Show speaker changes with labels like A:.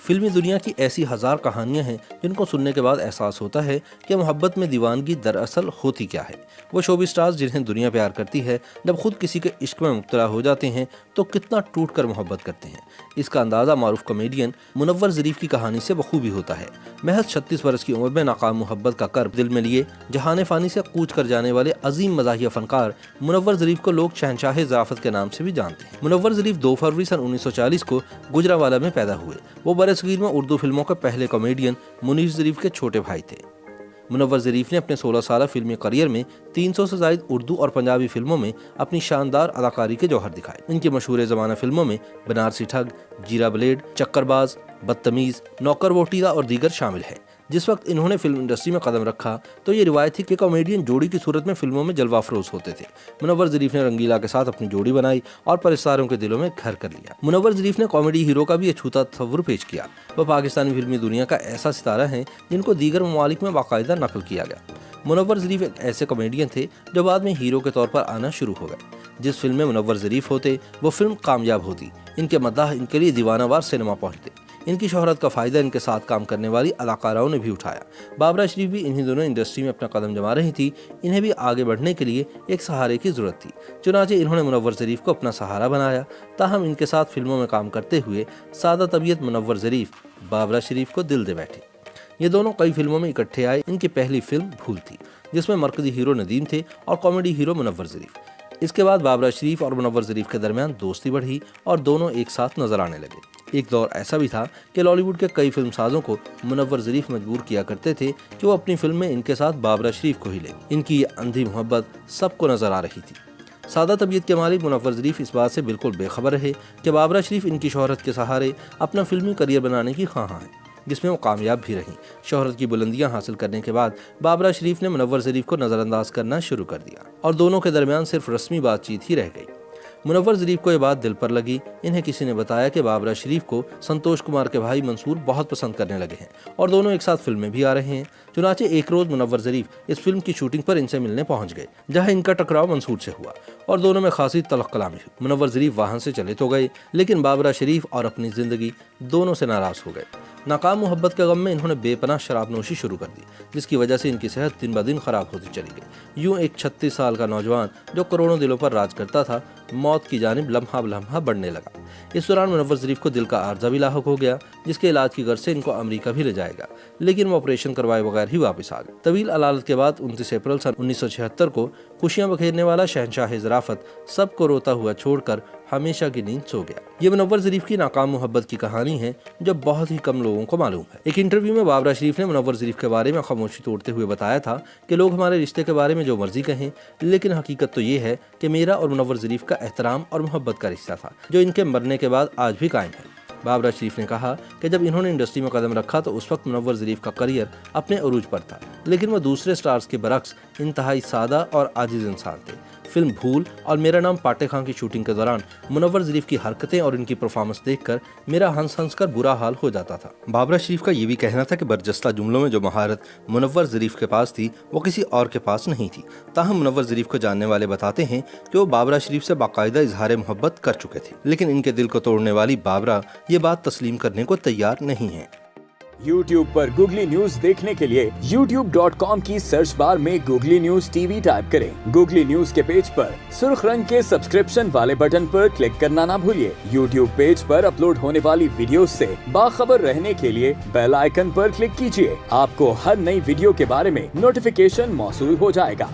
A: फिल्मी दुनिया की ऐसी हजार कहानियां हैं जिनको सुनने के बाद एहसास होता है कि मोहब्बत में दीवानगी दरअसल होती क्या है। वो शोबी स्टार्स जिन्हें दुनिया प्यार करती है जब खुद किसी के इश्क में मुब्तला हो जाते हैं तो कितना टूट कर मोहब्बत करते हैं। इसका अंदाजा मारूफ कॉमेडियन मुनव्वर ज़रीफ की कहानी से बखूबी होता है। महज 36 बरस की उम्र में नाकाम मोहब्बत का कर्ब दिल में लिए जहाने फानी से कूच कर जाने वाले अजीम मज़ाहिया फनकार मुनव्वर ज़रीफ को लोग शहनशाह ज़राफ़त के नाम से भी जानते हैं। मुनव्वर ज़रीफ 2 फरवरी सन 1940 को गुजरावाला में पैदा हुए। वो बरसगीर में उर्दू फिल्मों के पहले कॉमेडियन मुनीर ज़रीफ के छोटे भाई थे। मुनव्वर ज़रीफ ने अपने 16 साल फिल्मी करियर में 300 से ज़ायद उर्दू और पंजाबी फिल्मों में अपनी शानदार अदाकारी के जौहर दिखाए। इनकी मशहूर ज़माना फिल्मों में बनारसी ठग, जीरा ब्लेड, चक्करबाज, बदतमीज़, नौकर वोटीदा और दीगर शामिल है। जिस वक्त इन्होंने फिल्म इंडस्ट्री में कदम रखा तो ये रिवायत थी कि कॉमेडियन जोड़ी की सूरत में फिल्मों में जलवा अफरोज होते थे। मुनव्वर ज़रीफ ने रंगीला के साथ अपनी जोड़ी बनाई और परिस्तारों के दिलों में घर कर लिया। मुनव्वर ज़रीफ ने कॉमेडी हीरो का भी अछूता तस्वुर पेश किया। वह पाकिस्तानी फिल्मी दुनिया का ऐसा सितारा है जिनको दीगर ममालिक में बाकायदा नकल किया गया। मुनव्वर ज़रीफ एक ऐसे कॉमेडियन थे जो बाद में हीरो के तौर पर आना शुरू हो गए। जिस फिल्म में मुनव्वर ज़रीफ होते वो फिल्म कामयाब होती। इनके मद्दाह इनके लिए दीवानावार सिनेमा पहुंचते। इनकी शोहरत का फ़ायदा इनके साथ काम करने वाली अदाकाराओं ने भी उठाया। बाबरा शरीफ भी इन्हीं दोनों इंडस्ट्री में अपना कदम जमा रही थी। इन्हें भी आगे बढ़ने के लिए एक सहारे की ज़रूरत थी। चुनांचे इन्होंने मुनव्वर ज़रीफ को अपना सहारा बनाया। ताहम इनके साथ फिल्मों में काम करते हुए सादा तबीयत मुनव्वर ज़रीफ बाबरा शरीफ को दिल दे बैठे। ये दोनों कई फिल्मों में इकट्ठे आए। इनकी पहली फिल्म भूल थी जिसमें मरकजी हीरो नदीम थे और कॉमेडी हीरो मुनव्वर ज़रीफ। इसके बाद बाबरा शरीफ और मुनव्वर ज़रीफ के दरमियान दोस्ती बढ़ी और दोनों एक साथ नजर आने लगे। एक दौर ऐसा भी था कि बॉलीवुड के कई फिल्मसाजों को मुनव्वर ज़रीफ मजबूर किया करते थे कि वो अपनी फिल्म में इनके साथ बाबरा शरीफ को ही ले। इनकी ये अंधी मोहब्बत सबको नजर आ रही थी। सादा तबीयत के मालिक मुनव्वर ज़रीफ इस बात से बिल्कुल बेखबर रहे कि बाबरा शरीफ इनकी शोहरत के सहारे अपना फिल्मी करियर बनाने की ख्वाहां हैं, जिसमें वो कामयाब भी रहीं। शोहरत की बुलंदियां हासिल करने के बाद बाबरा शरीफ ने मुनव्वर ज़रीफ को नज़रअंदाज करना शुरू कर दिया और दोनों के दरमियान सिर्फ रस्मी बातचीत ही रह गई। मुनव्वर ज़रीफ को यह बात दिल पर लगी। इन्हें किसी ने बताया कि बाबरा शरीफ को संतोष कुमार के भाई मंसूर बहुत पसंद करने लगे हैं और दोनों एक साथ फिल्म में भी आ रहे हैं। चुनांचे एक रोज़ मुनव्वर ज़रीफ इस फिल्म की शूटिंग पर इनसे मिलने पहुंच गए, जहां इनका टकराव मंसूर से हुआ और दोनों में खासी तलख कलामी हुई। मुनव्वर ज़रीफ वाहन से चले तो गए, लेकिन बाबरा शरीफ और अपनी ज़िंदगी दोनों से नाराज़ हो गए। नाकाम मोहब्बत के गम में इन्होंने बेपनाह शराब नोशी शुरू कर दी, जिसकी वजह से इनकी सेहत दिन ब दिन खराब होती चली गई। यूं एक 36 साल का नौजवान जो करोड़ों दिलों पर राज करता था, मौत की जानिब लम्हा लम्हा बढ़ने लगा। इस दौरान मुनव्वर ज़रीफ को दिल का आर्जा भी लाहक हो गया, जिसके इलाज की गर्ज से इनको अमेरिका भी ले जाएगा, लेकिन वो ऑपरेशन करवाए बगैर ही वापस आ गए। तवील अदालत के बाद 29 अप्रैल सन 1976 को खुशियां बखेरने वाला शहनशाह ज़राफ़त सबको रोता हुआ छोड़कर हमेशा की नींद सो गया। ये मुनव्वर ज़रीफ की नाकाम मोहब्बत की कहानी है जो बहुत ही कम लोगों को मालूम है। एक इंटरव्यू में बाबरा शरीफ ने मुनव्वर ज़रीफ के बारे में खामोशी तोड़ते हुए बताया था कि लोग हमारे रिश्ते के बारे में जो मर्जी कहें, लेकिन हकीकत तो ये है कि मेरा और मुनव्वर ज़रीफ का एहतराम और मोहब्बत का रिश्ता था जो इनके मरने के बाद आज भी कायम है। बाबरा शरीफ ने कहा कि जब इन्होंने इंडस्ट्री में कदम रखा तो उस वक्त मुनव्वर ज़रीफ का करियर अपने अरूज पर था, लेकिन वह दूसरे स्टार्स के बरक्स इंतहाई सादा और आजिज़ इंसान थे। फिल्म भूल और मेरा नाम पाटे खां की शूटिंग के दौरान मुनव्वर ज़रीफ की हरकतें और इनकी परफॉर्मेंस देखकर मेरा हंस हंस कर बुरा हाल हो जाता था। बाबरा शरीफ का ये भी कहना था कि बरजस्ता जुमलों में जो महारत मुनव्वर ज़रीफ के पास थी वो किसी और के पास नहीं थी। ताहम मुनव्वर ज़रीफ को जानने वाले बताते हैं कि वो बाबरा शरीफ से बाकायदा इजहार मोहब्बत कर चुके थे, लेकिन इनके दिल को तोड़ने वाली बाबरा ये बात तस्लीम करने को तैयार नहीं है।
B: YouTube पर गूगली न्यूज देखने के लिए youtube.com की सर्च बार में गूगली न्यूज टीवी टाइप करें। गूगली न्यूज के पेज पर सुर्ख रंग के सब्सक्रिप्शन वाले बटन पर क्लिक करना ना भूलिए। YouTube पेज पर अपलोड होने वाली वीडियोस से बाखबर रहने के लिए बेल आइकन पर क्लिक कीजिए। आपको हर नई वीडियो के बारे में नोटिफिकेशन मौसूल हो जाएगा।